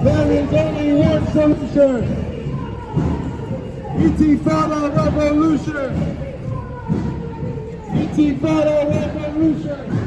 There is only one solution. Intifada revolution. Intifada revolution.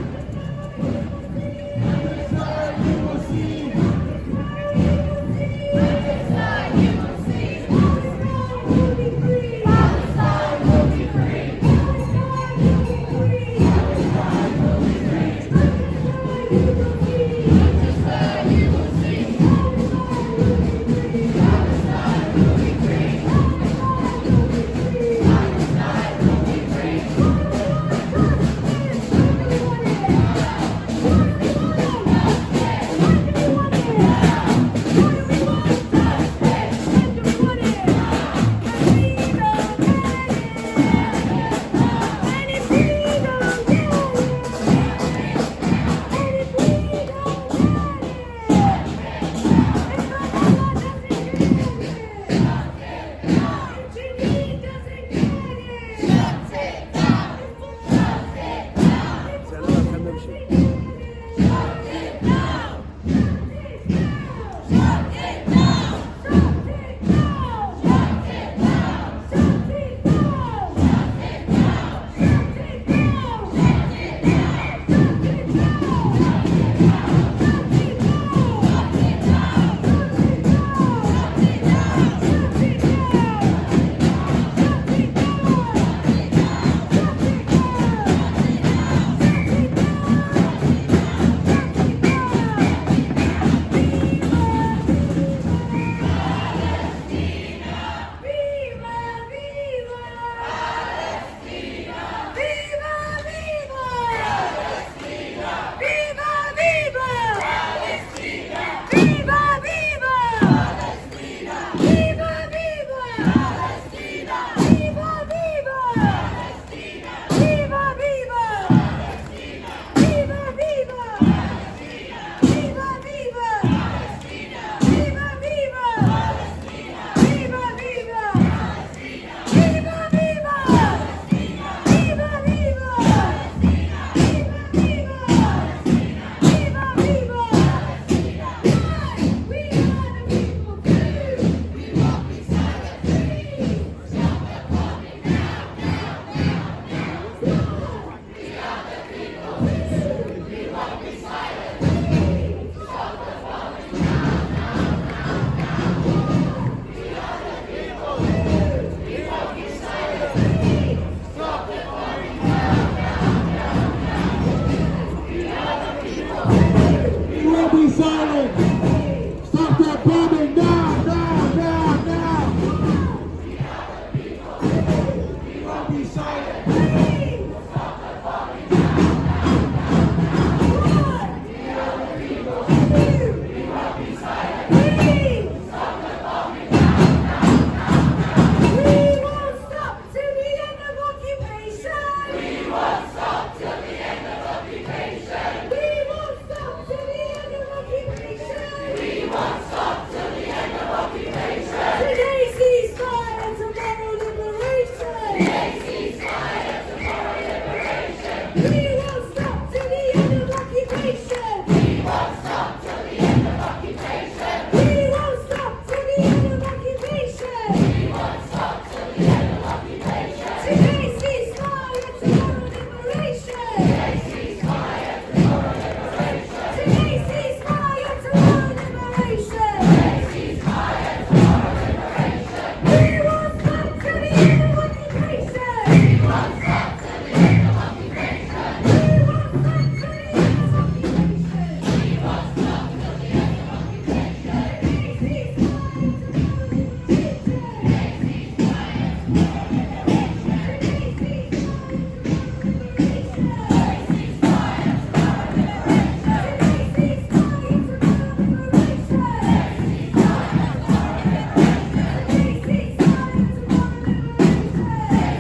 We won't stop till the end of occupation. We won't stop till the end of occupation. We won't stop till the end of occupation. We won't stop till the end of occupation. Today ceasefire, tomorrow liberation. Today ceasefire, tomorrow liberation. Today ceasefire, tomorrow liberation. Today ceasefire, tomorrow liberation. We won't stop till the end of occupation. We won't stop till the end of occupation. We won't stop till the end of occupation. We won't stop till the end of occupation. Today ceasefire, tomorrow liberation. Today ceasefire, tomorrow liberation. Today ceasefire, tomorrow liberation. Today ceasefire, tomorrow liberation. Today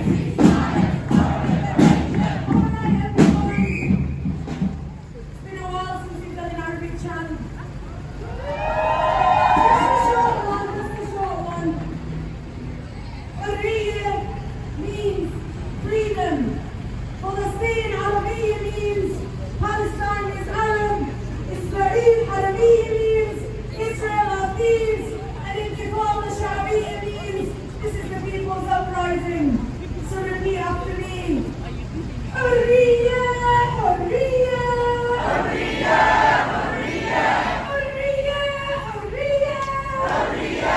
ceasefire, it's been a while since we've done an Arabic chant. Just a short one. Hurriya means freedom. Palestine Arabiya means Palestine is Arab. Israel Arabiya means Israel of thieves. And Intifada Sha'biya means this is the people's uprising. So repeat after me. Hurriya, hurriya. Hurriya, hurriya. Hurriya, hurriya. Hurriya,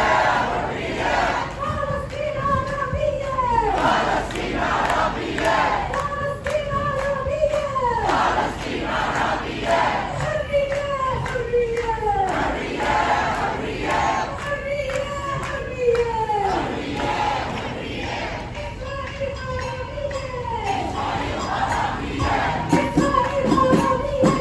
hurriya. Palestine Arabiya. Palestine Arabiya. Palestine Arabiya. Palestine Arabiya. Hurriya, hurriya. Hurriya, hurriya. Hurriya, hurriya. Hurriya, hurriya. Israel Arabiya. Israel Arabiya.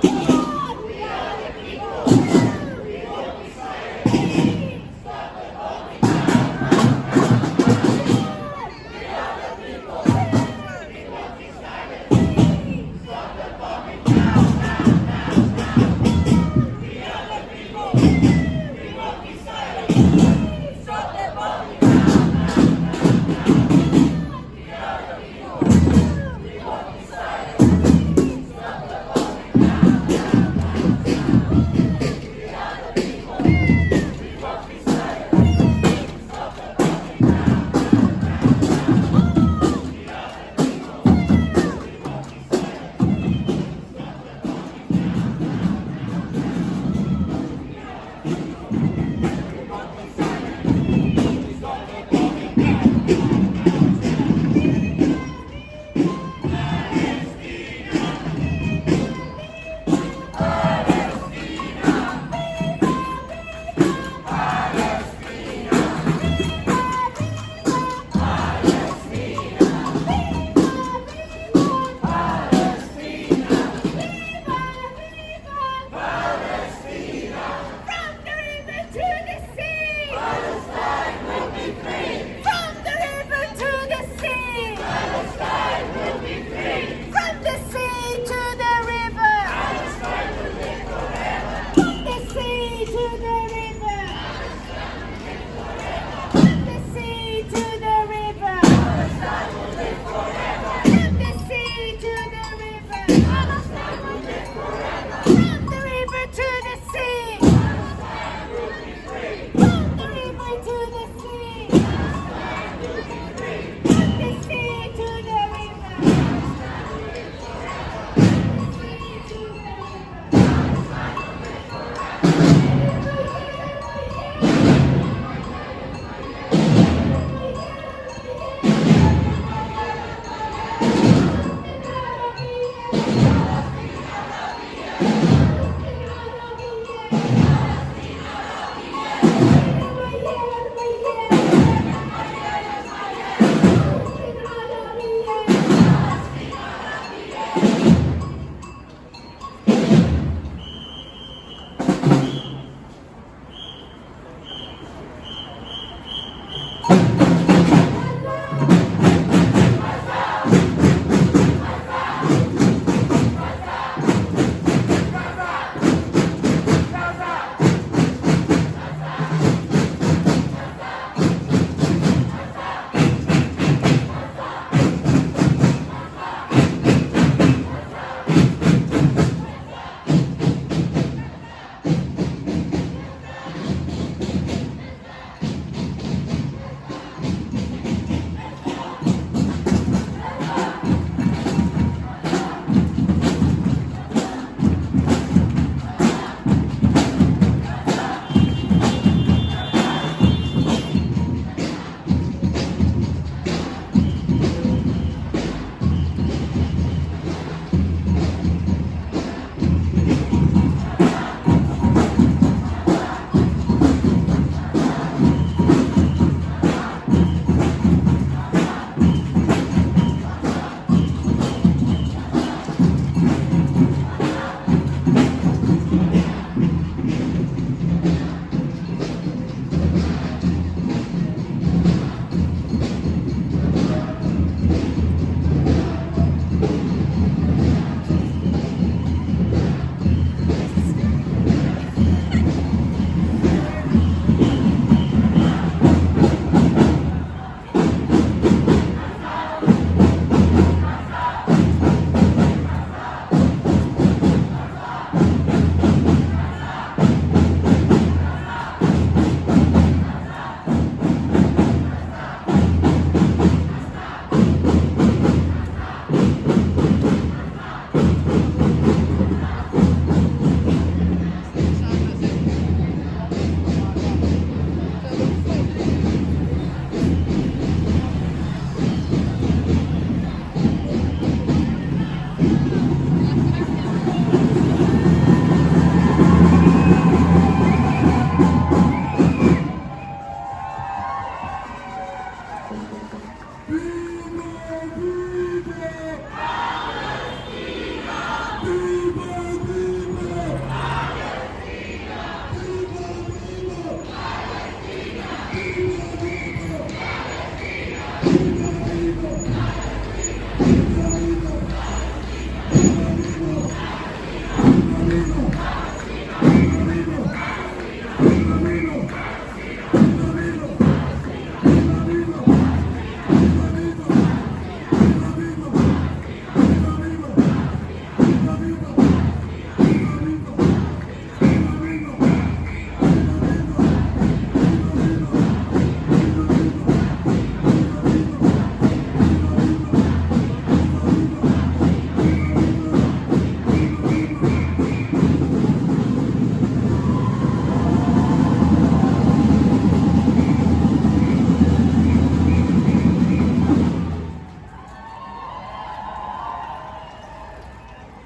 Stop the bombing!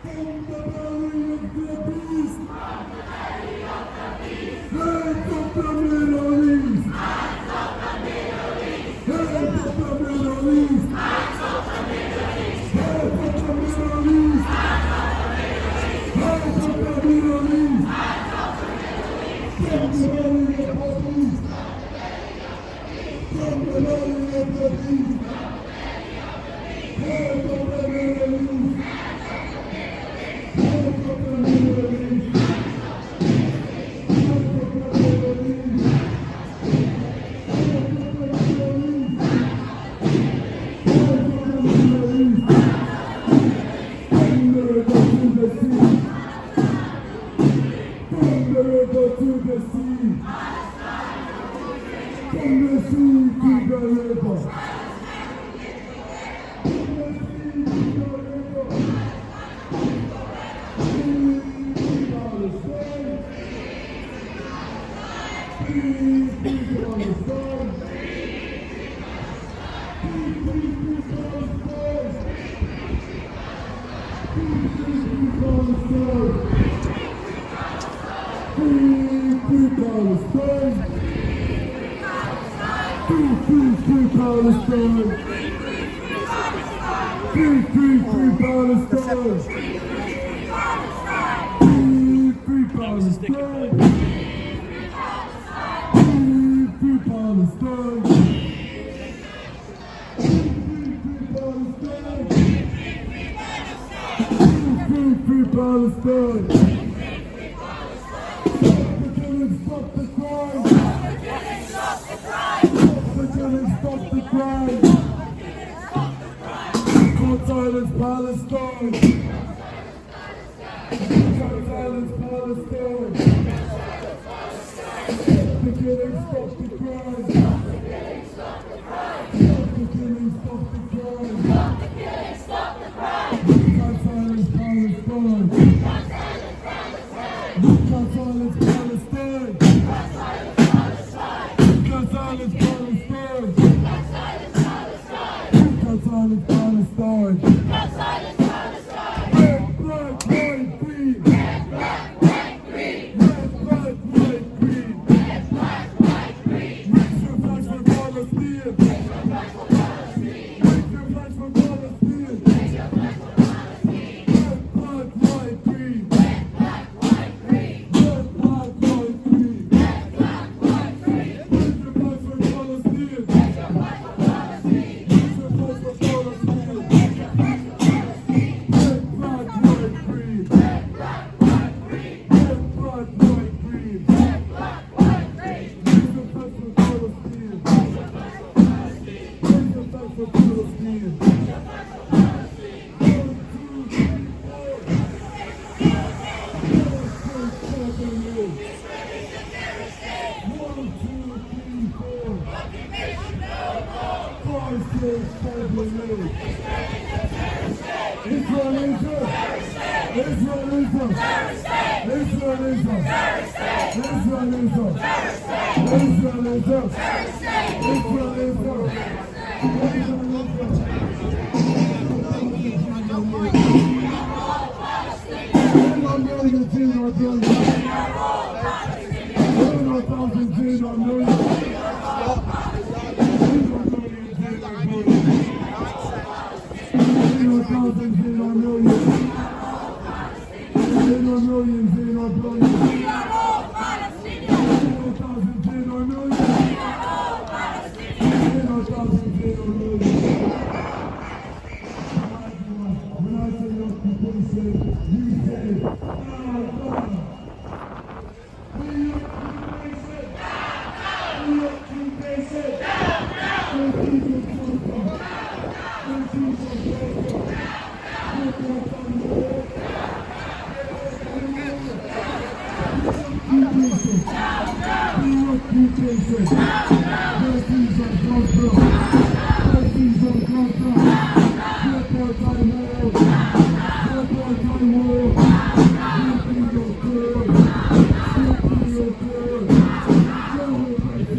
From the belly of the beast. Hands of the Middle East. Hands of the Middle East. Hands of the Middle East. Hands of the Middle East. Hands of the Middle East. Hands of the Middle East. From the belly of the beast. From the belly of the beast. Hands of the Middle East. Hands of the Middle East. Silence Palestine! Silence Palestine! The killing, stop the crime! Stop the killing, stop the crime! Stop the killing, stop the crime! Stop the killing, stop the crime! Silence Palestine! Silence Palestine! Silence Palestine! Silence Palestine! Silence Palestine! Silence Palestine! Red, black, white, green! Red, black, white, green! Red, black, white, green! Red, black, white, green! Raise your flags for Palestine! Raise your flags for Palestine! Raise your flags for Palestine! Raise your flags for Palestine! Red, black, white, green! Red, black, white, green! Red, black, white, green! Red, black, white, green! Raise your flags for Palestine! Raise your flags for Palestine! Raise your flags for Palestine!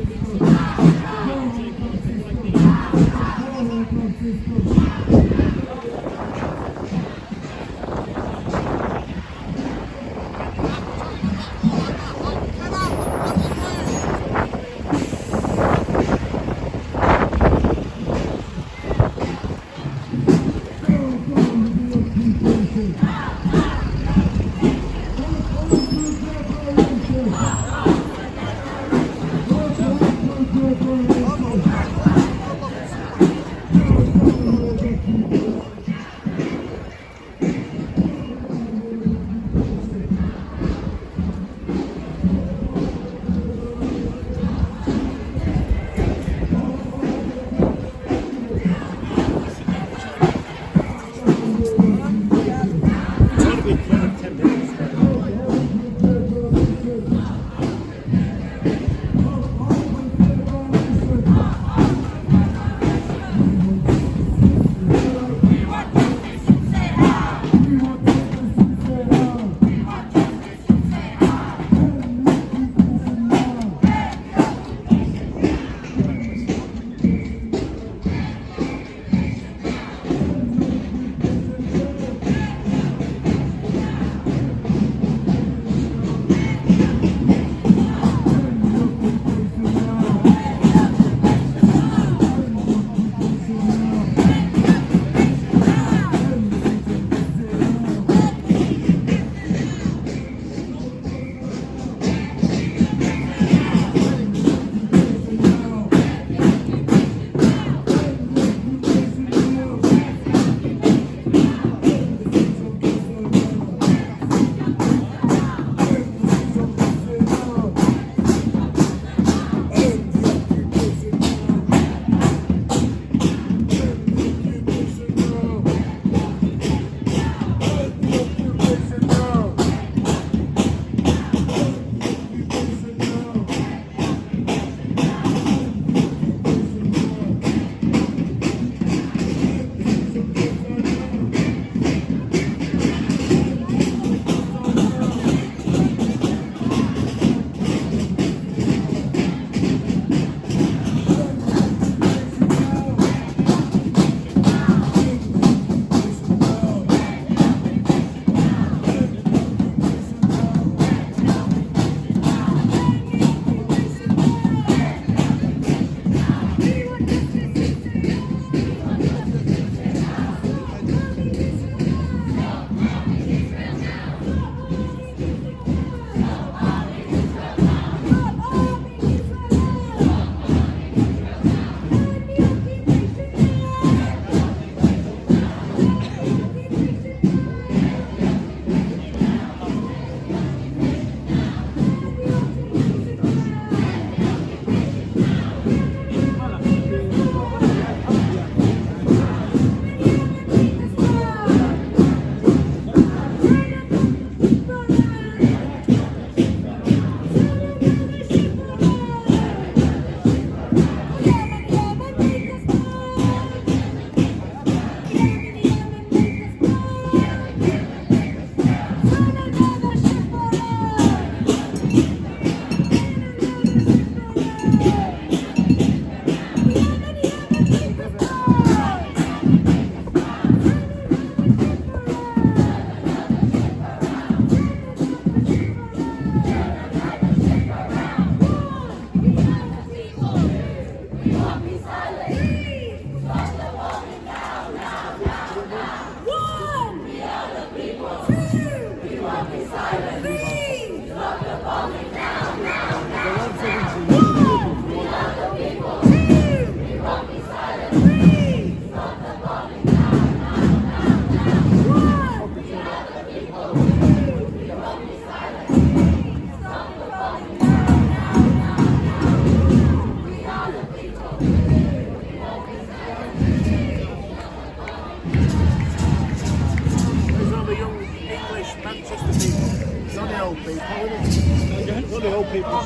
old people, isn't it? All the old people.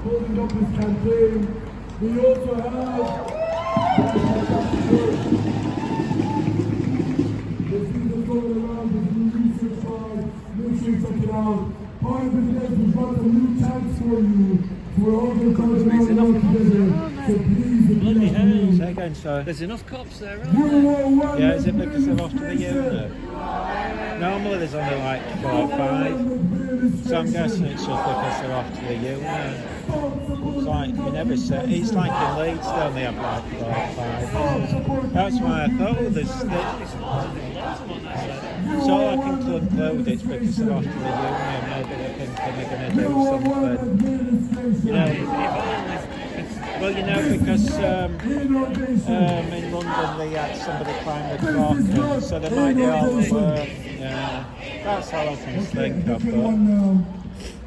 Holding up this campaign. We also have the students going around with new research side. Make sure you check it out. Part of it is we brought some new tanks for you. So we're all going to come around together. So please, Bloody hell. Say again, sorry. There's enough cops there, aren't there? Yeah, is it because they're off to the unit? Normally there's only like 4 or 5. So I'm guessing it's just because they're off to the unit. It's like, you never say, it's like in Leeds they only have like 4 or 5. That's why I thought there's so I can conclude it's because they're off to the union, maybe they're thinking they're going to do something. You know, well, you know, because in London they had somebody climb the clock, and so they might do all the work. Yeah, that's all I can think of.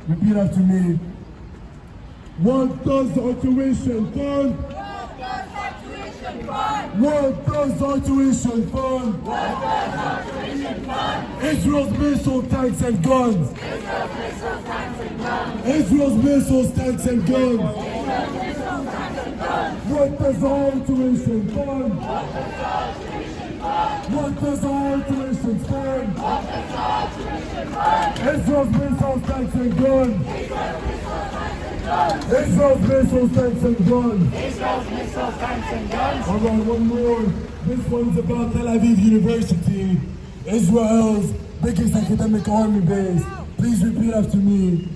Repeat after me. What does our tuition fund? What does our tuition fund? Israel's missiles, tanks and guns. Israel's missiles, tanks and guns. What does our tuition fund? What does our tuition fund? Israel's missiles, tanks and guns. Israel's missiles, tanks and guns. Israel's missiles, tanks and guns. All right, one more. This one's about Tel Aviv University, Israel's biggest academic army base. Please repeat after me.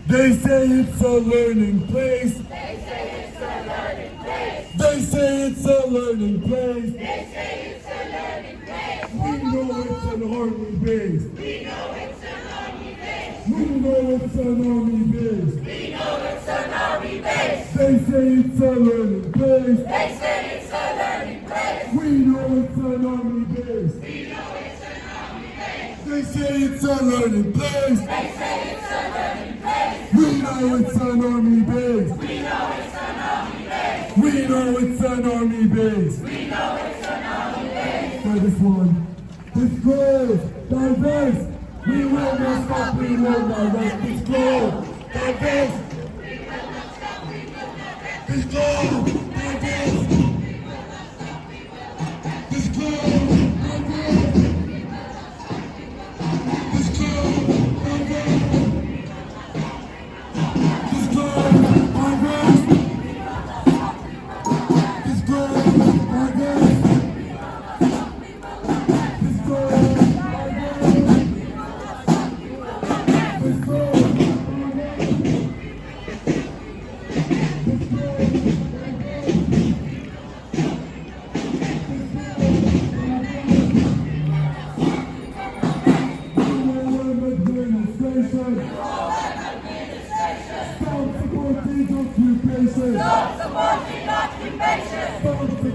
They say it's a learning place. They say it's a learning place. They say it's a learning place. They say it's a learning place. We know it's an army base. We know it's an army base. We know it's an army base. We know it's an army base. They say it's a learning place. They say it's a learning place. We know it's an army base. We know it's an army base. They say it's a learning place. They say it's a learning place. We know it's an army base. We know it's an army base. We know it's an army base. We know it's an army base. Try this one. Disclose, diverse. We will not stop, we will not rest. Disclose, diverse. Disclose, diverse. Disclose, diverse. Disclose, diverse.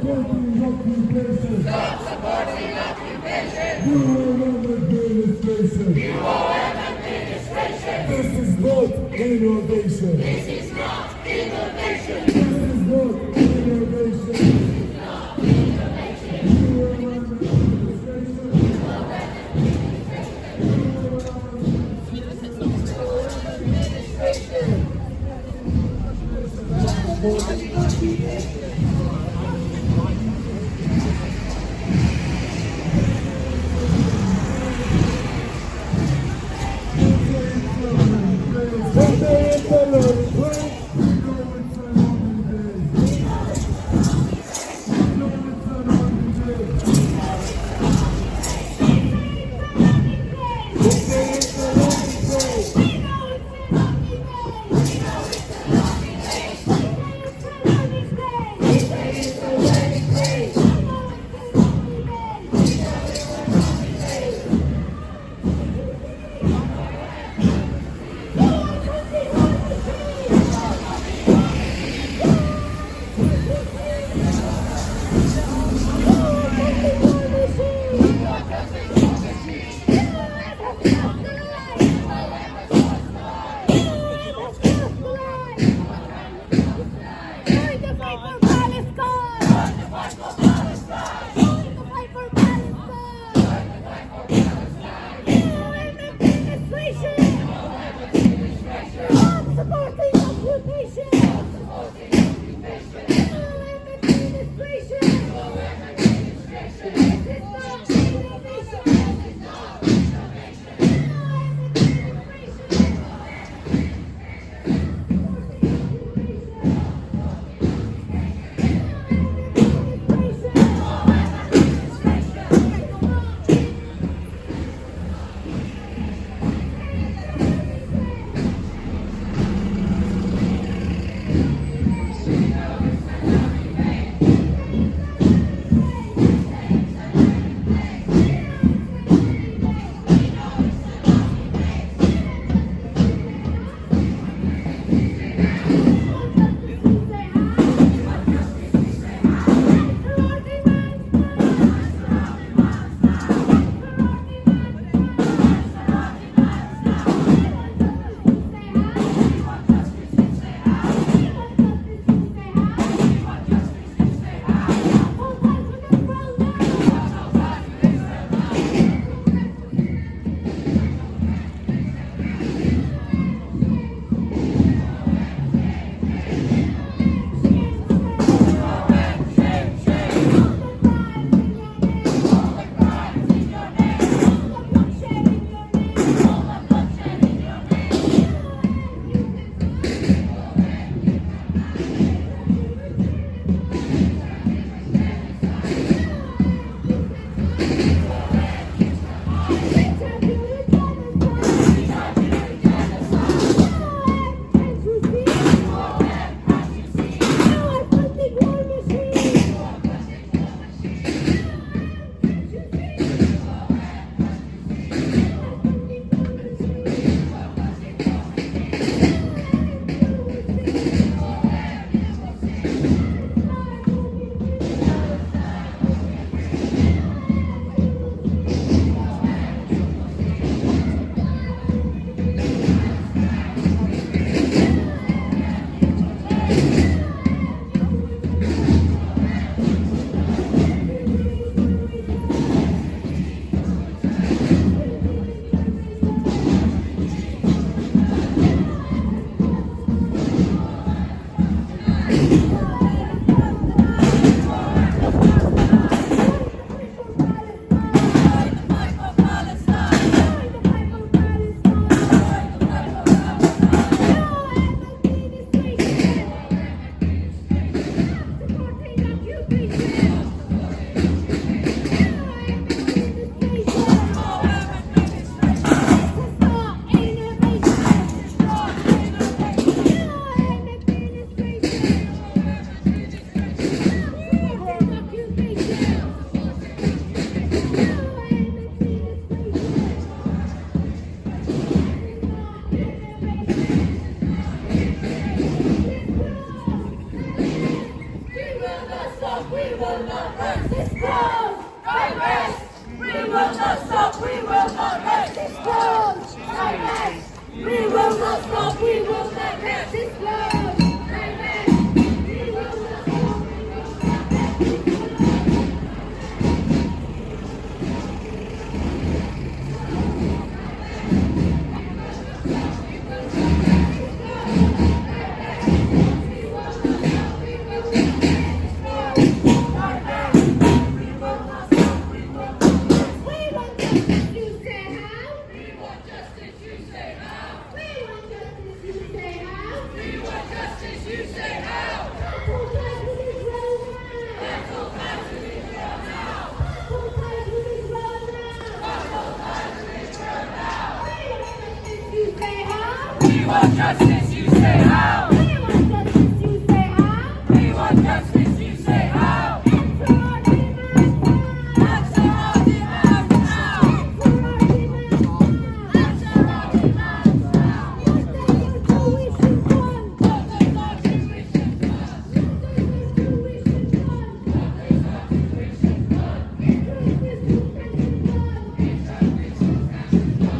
supporting occupation. Stop supporting occupation. UOM administration. This is not innovation. This is not innovation. This is not innovation. We will not stop, we will not let this blow. Amen. We will not stop, we will not let this blow. We want justice, you say how? We want justice, you say how? We want justice, you say how? Answer our demands now. Answer our demands now. Answer our demands now. Answer our demands now. What does your tuition fund? What does our tuition fund? What does your tuition fund? What does our tuition fund? Interest suspension fund. Interest suspension fund.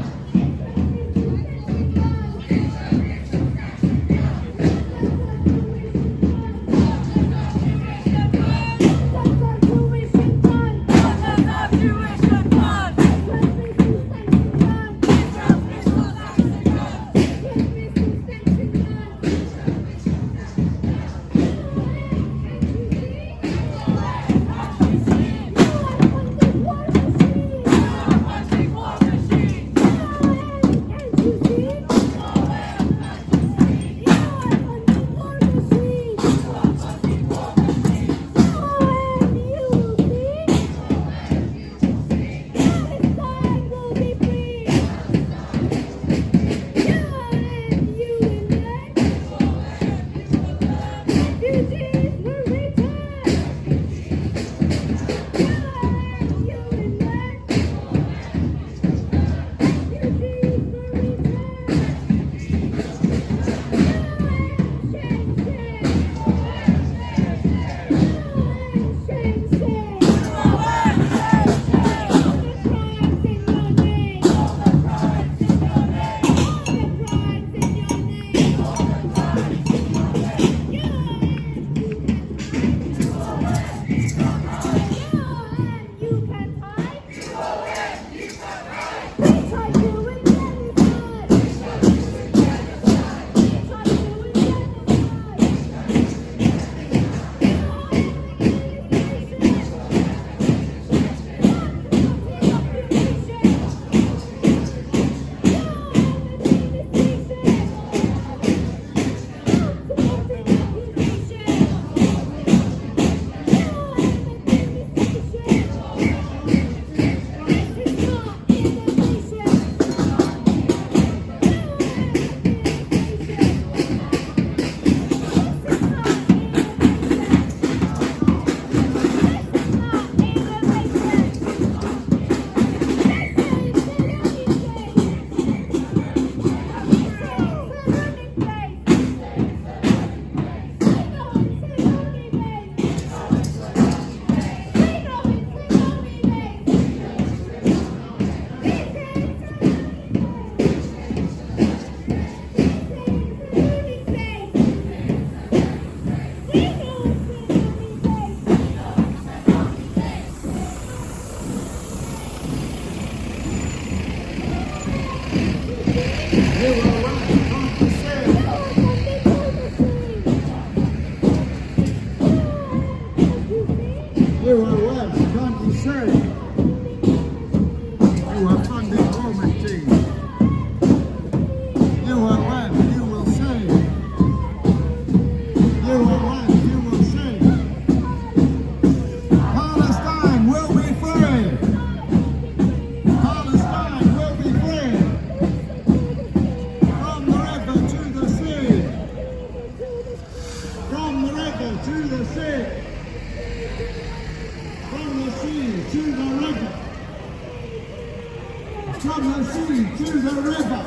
You are what? Can't you say? You are funding poverty. You are what? You will say. You are what? You will say. Palestine will be free. Palestine will be free. From the river to the sea. From the river to the sea. From the sea to the river. From the sea to the river.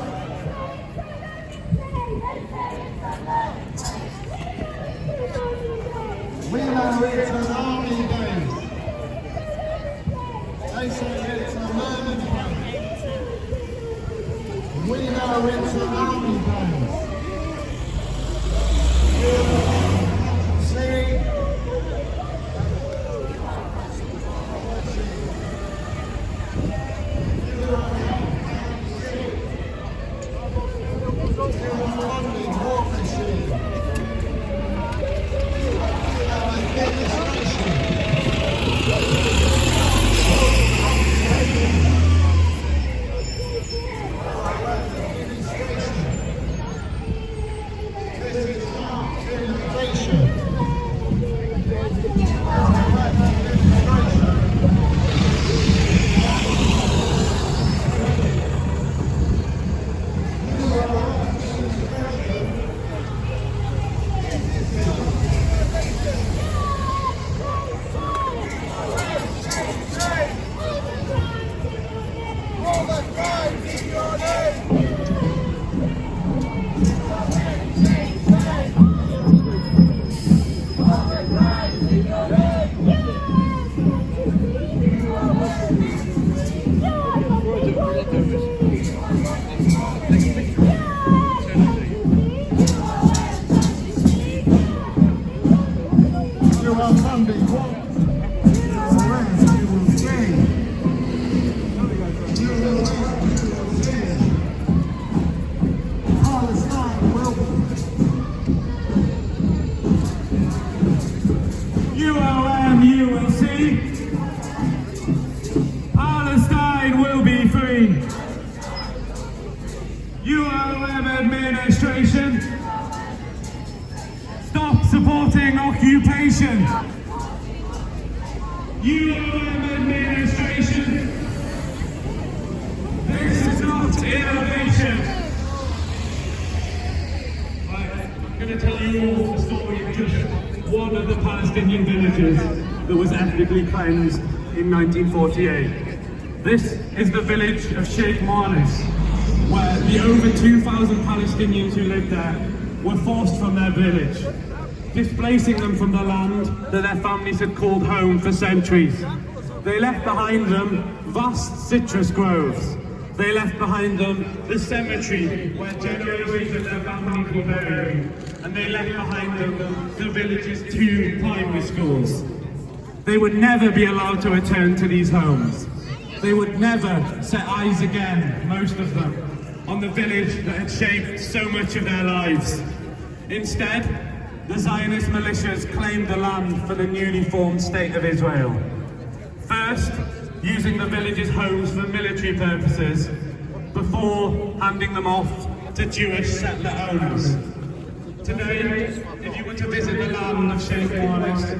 We know it's an army base. They say it's a learning base. We know go into army base. See? Palestine will be free. UOM administration, stop supporting occupation. UOM administration, this is not innovation. I'm going to tell you all the story of just one of the Palestinian villages that was ethnically cleansed in 1948. This is the village of Sheikh Marnis, where the over 2,000 Palestinians who lived there were forced from their village, displacing them from the land that their families had called home for centuries. They left behind them vast citrus groves. They left behind them the cemetery where generations of their families were buried. And they left behind them the village's 2 primary schools. They would never be allowed to return to these homes. They would never set eyes again, most of them, on the village that had shaped so much of their lives. Instead, the Zionist militias claimed the land for the newly formed State of Israel. First, using the village's homes for military purposes, before handing them off to Jewish settler owners. Today, if you were to visit the land of Sheikh Marnis,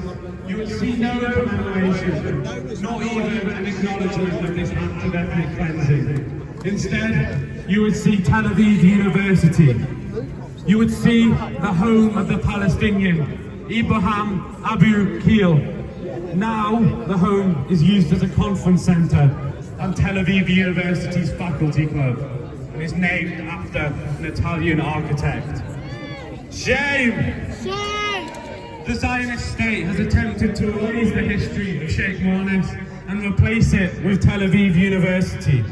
you would see no commemoration, not even an acknowledgement of this act of ethnic cleansing. Instead, you would see Tel Aviv University. You would see the home of the Palestinian, Ibrahim Abu Keel. Now, the home is used as a conference centre and Tel Aviv University's faculty club, and is named after an Italian architect. Shame! Shame! The Zionist state has attempted to erase the history of Sheikh Marnis and replace it with Tel Aviv University,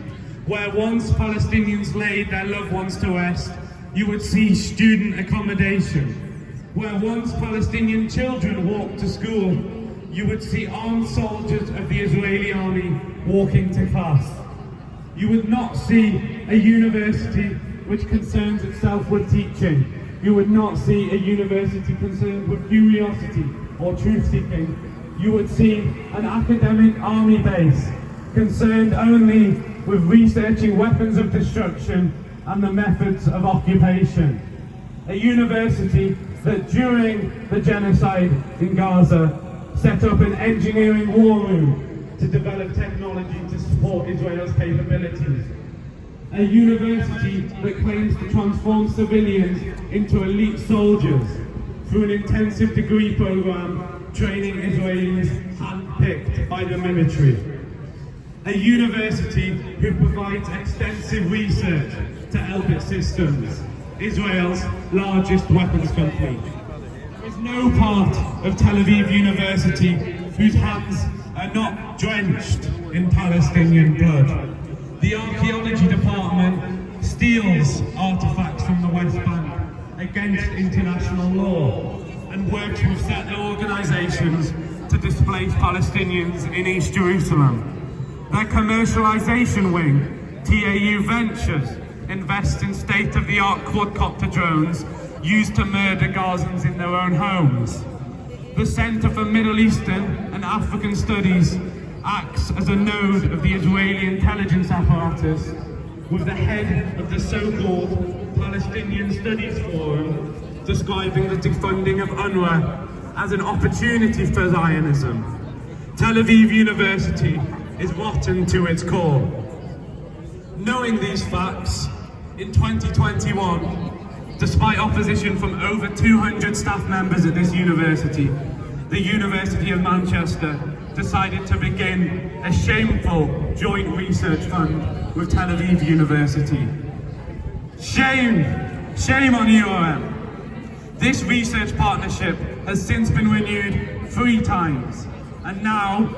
where once Palestinians laid their loved ones to rest, you would see student accommodation. Where once Palestinian children walked to school, you would see armed soldiers of the Israeli army walking to class. You would not see a university which concerns itself with teaching. You would not see a university concerned with curiosity or truth-seeking. You would see an academic army base concerned only with researching weapons of destruction and the methods of occupation. A university that during the genocide in Gaza set up an engineering war room to develop technology to support Israel's capabilities. A university that claims to transform civilians into elite soldiers through an intensive degree program training Israelis handpicked by the military. A university who provides extensive research to Elbit Systems, Israel's largest weapons company. There is no part of Tel Aviv University whose hands are not drenched in Palestinian blood. The archaeology department steals artifacts from the West Bank against international law and works with settler organisations to displace Palestinians in East Jerusalem. Their commercialisation wing, TAU Ventures, invests in state-of-the-art quadcopter drones used to murder Gazans in their own homes. The Centre for Middle Eastern and African Studies acts as a node of the Israeli intelligence apparatus, with the head of the so-called Palestinian Studies Forum describing the defunding of UNRWA as an opportunity for Zionism. Tel Aviv University is rotten to its core. Knowing these facts, in 2021, despite opposition from over 200 staff members at this university, the University of Manchester decided to begin a shameful joint research fund with Tel Aviv University. Shame! Shame on UOM! This research partnership has since been renewed 3 times, and now,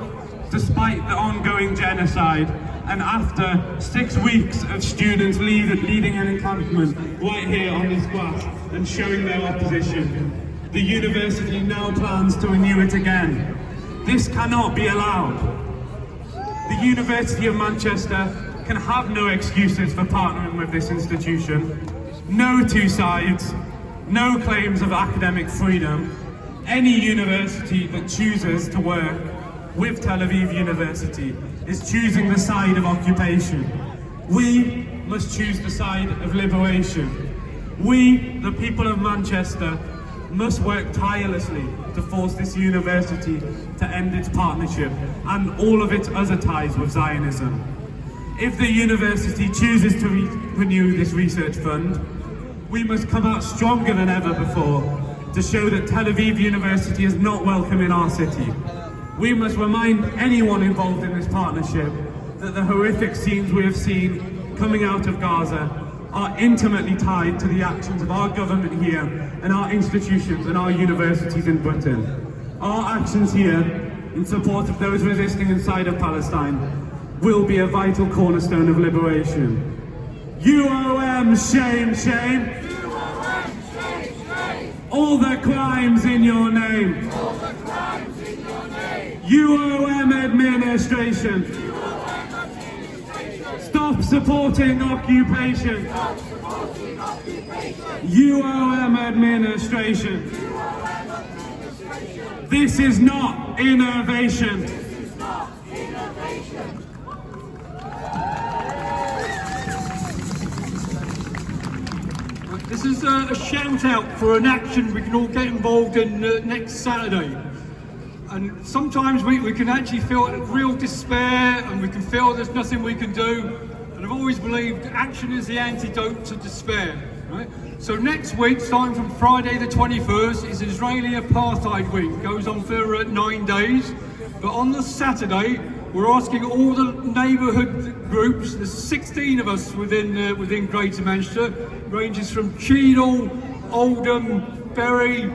despite the ongoing genocide, and after 6 weeks of students leading an encampment right here on this grass and showing their opposition, the university now plans to renew it again. This cannot be allowed. The University of Manchester can have no excuses for partnering with this institution. No 2 sides, no claims of academic freedom. Any university that chooses to work with Tel Aviv University is choosing the side of occupation. We must choose the side of liberation. We, the people of Manchester, must work tirelessly to force this university to end its partnership and all of its other ties with Zionism. If the university chooses to renew this research fund, we must come out stronger than ever before to show that Tel Aviv University is not welcome in our city. We must remind anyone involved in this partnership that the horrific scenes we have seen coming out of Gaza are intimately tied to the actions of our government here and our institutions and our universities in Britain. Our actions here in support of those resisting inside of Palestine will be a vital cornerstone of liberation. UOM, shame, shame! UOM, shame, shame! All the crimes in your name! All the crimes in your name! UOM administration! UOM administration! Stop supporting occupation! Stop supporting occupation! UOM administration! UOM administration! This is not innovation! This is not innovation! This is a shout out for an action we can all get involved in next Saturday. And sometimes we can actually feel real despair and we can feel there's nothing we can do. And I've always believed action is the antidote to despair. Right? So next week, starting from Friday the 21st, is Israeli Apartheid Week. It goes on for 9 days. But on the Saturday, we're asking all the neighbourhood groups, there's 16 of us within Greater Manchester, ranges from Cheadle, Oldham, Bury,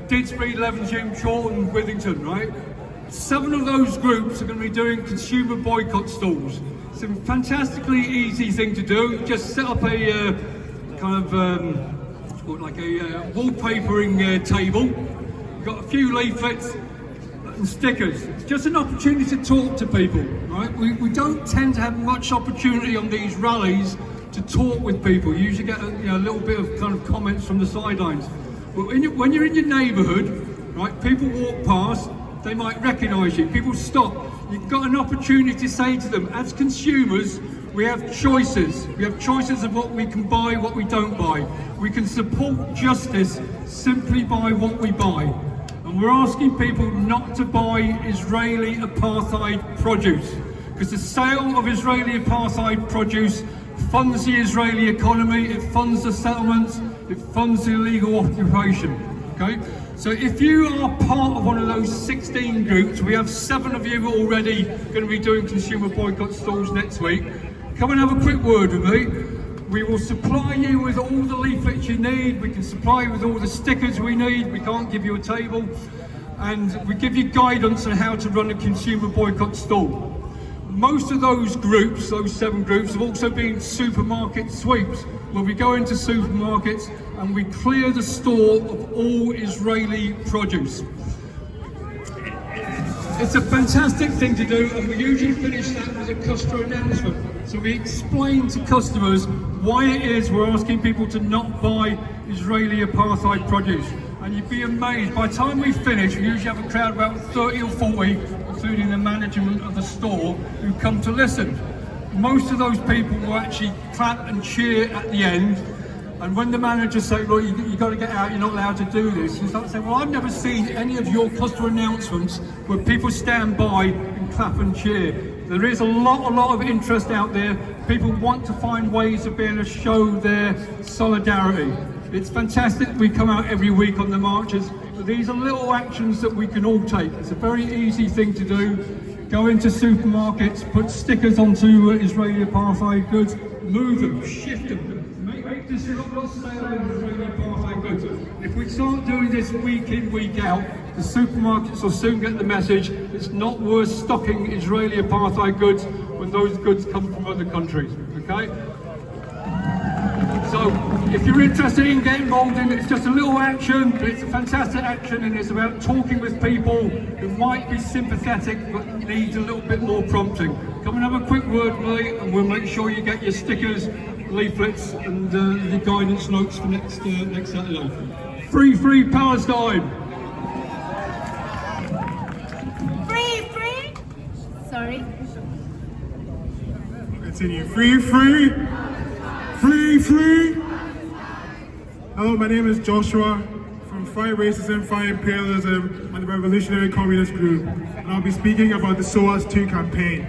Didsbury, Levenshulme, Chorlton, Withington, right? 7 of those groups are going to be doing consumer boycott stalls. It's a fantastically easy thing to do. Just set up a like a wallpapering table. We've got a few leaflets and stickers. It's just an opportunity to talk to people, right? We don't tend to have much opportunity on these rallies to talk with people. You usually get a little bit of kind of comments from the sidelines. But when you're in your neighbourhood, right, people walk past, they might recognise you, people stop. You've got an opportunity to say to them, as consumers, we have choices. We have choices of what we can buy, what we don't buy. We can support justice simply by what we buy. And we're asking people not to buy Israeli apartheid produce, because the sale of Israeli apartheid produce funds the Israeli economy, it funds the settlements, it funds the illegal occupation. Okay? So if you are part of one of those 16 groups, we have 7 of you already going to be doing consumer boycott stalls next week. Come and have a quick word with me. We will supply you with all the leaflets you need. We can supply you with all the stickers we need. We can't give you a table. And we give you guidance on how to run a consumer boycott stall. Most of those groups, those 7 groups, have also been supermarket sweeps. where we go into supermarkets and we clear the store of all Israeli produce. It's a fantastic thing to do, and we usually finish that with a customer announcement. So we explain to customers why it is we're asking people to not buy Israeli apartheid produce. And you'd be amazed, by the time we finish, we usually have a crowd of about 30 or 40, including the management of the store, who come to listen. Most of those people will actually clap and cheer at the end. And when the managers say, look, you've got to get out, you're not allowed to do this, you start saying, well, I've never seen any of your customer announcements where people stand by and clap and cheer. There is a lot of interest out there. People want to find ways of being able to show their solidarity. It's fantastic that we come out every week on the marches, but these are little actions that we can all take. It's a very easy thing to do. Go into supermarkets, put stickers onto Israeli apartheid goods, move them, shift them. Make this not sale of Israeli apartheid goods. If we start doing this week in, week out, the supermarkets will soon get the message it's not worth stocking Israeli apartheid goods when those goods come from other countries, okay? So, if you're interested in getting involved in it, it's just a little action, but it's a fantastic action, and it's about talking with people who might be sympathetic but need a little bit more prompting. Come and have a quick word with me, and we'll make sure you get your stickers, leaflets, and the guidance notes for next Saturday. Free Palestine! Free. Sorry. Continue. Free. Hello, my name is Joshua from Fight Racism, Fight Imperialism, and the Revolutionary Communist Group, and I'll be speaking about the SOAS 2 campaign.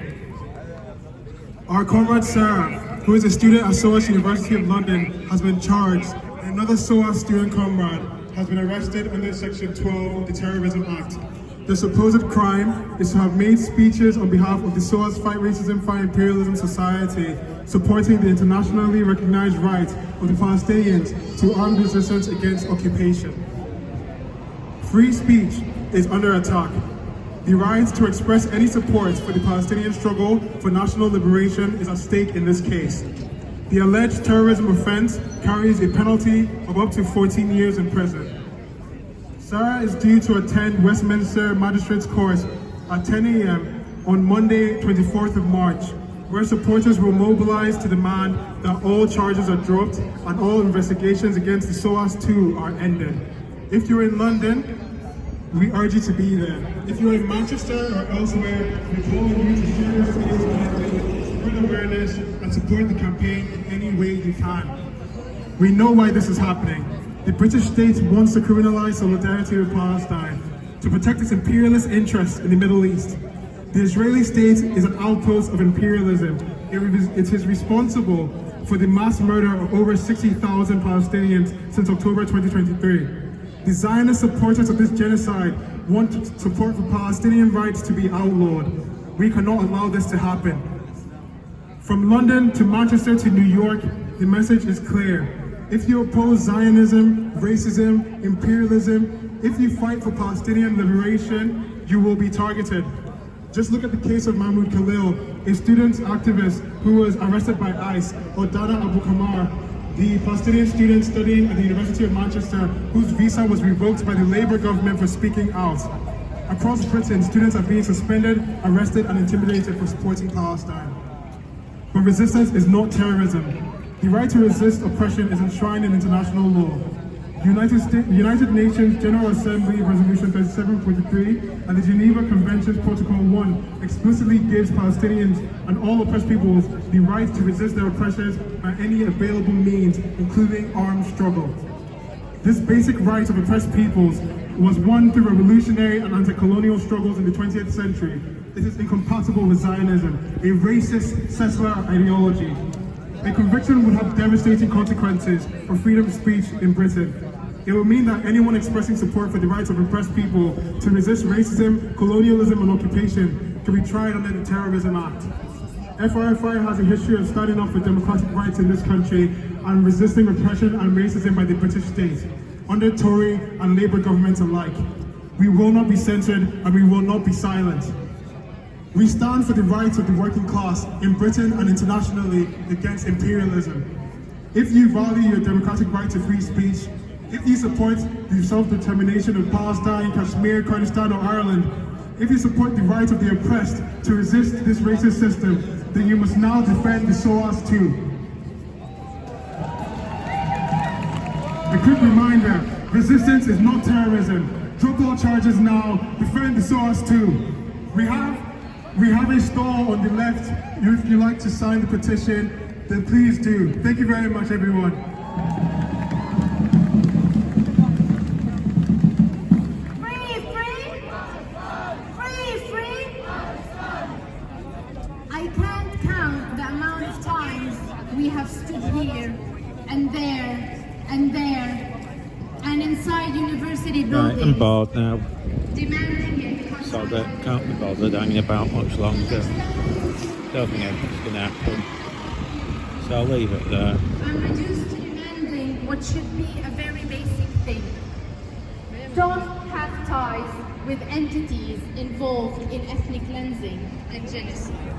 Our comrade Sarah, who is a student at SOAS University of London, has been charged, and another SOAS student comrade has been arrested under Section 12 of the Terrorism Act. The supposed crime is to have made speeches on behalf of the SOAS Fight Racism, Fight Imperialism Society, supporting the internationally recognized right of the Palestinians to armed resistance against occupation. Free speech is under attack. The right to express any support for the Palestinian struggle for national liberation is at stake in this case. The alleged terrorism offense carries a penalty of up to 14 years in prison. Sarah is due to attend Westminster Magistrates Court at 10 a.m. on Monday, 24th of March, where supporters will mobilize to demand that all charges are dropped and all investigations against the SOAS 2 are ended. If you're in London, we urge you to be there. If you're in Manchester or elsewhere, we call on you to share your space widely, spread awareness, and support the campaign in any way you can. We know why this is happening. The British state wants to criminalize solidarity with Palestine to protect its imperialist interests in the Middle East. The Israeli state is an outpost of imperialism. It is responsible for the mass murder of over 60,000 Palestinians since October 2023. The Zionist supporters of this genocide want support for Palestinian rights to be outlawed. We cannot allow this to happen. From London to Manchester to New York, the message is clear. If you oppose Zionism, racism, imperialism, if you fight for Palestinian liberation, you will be targeted. Just look at the case of Mahmoud Khalil, a student activist who was arrested by ICE, or Dada Abu Kamar, the Palestinian student studying at the University of Manchester, whose visa was revoked by the Labour government for speaking out. Across Britain, students are being suspended, arrested, and intimidated for supporting Palestine. But resistance is not terrorism. The right to resist oppression is enshrined in international law. United Nations General Assembly Resolution 3743 and the Geneva Convention Protocol 1 explicitly gives Palestinians and all oppressed peoples the right to resist their oppressors by any available means, including armed struggle. This basic right of oppressed peoples was won through revolutionary and anti-colonial struggles in the 20th century. This is incompatible with Zionism, a racist settler ideology. A conviction would have devastating consequences for freedom of speech in Britain. It would mean that anyone expressing support for the rights of oppressed people to resist racism, colonialism, and occupation can be tried under the Terrorism Act. FRFI has a history of standing up for democratic rights in this country and resisting repression and racism by the British state, under Tory and Labour governments alike. We will not be censored and we will not be silent. We stand for the rights of the working class in Britain and internationally against imperialism. If you value your democratic right to free speech, if you support the self-determination of Palestine, Kashmir, Kurdistan or Ireland, if you support the right of the oppressed to resist this racist system, then you must now defend the SOAS too. A quick reminder, resistance is not terrorism. Drop all charges now, defend the SOAS too. We have a stall on the left. If you'd like to sign the petition, then please do. Thank you very much, everyone. Free, free! Free, free! I can't count the amount of times we have stood here and there and there and inside university buildings. Right, I'm bored now. Demanding it. So that can't be bothered hanging about much longer. Don't think anything's going to happen. So I'll leave it there. I'm reduced to demanding what should be a very basic thing. Don't have ties with entities involved in ethnic cleansing and genocide.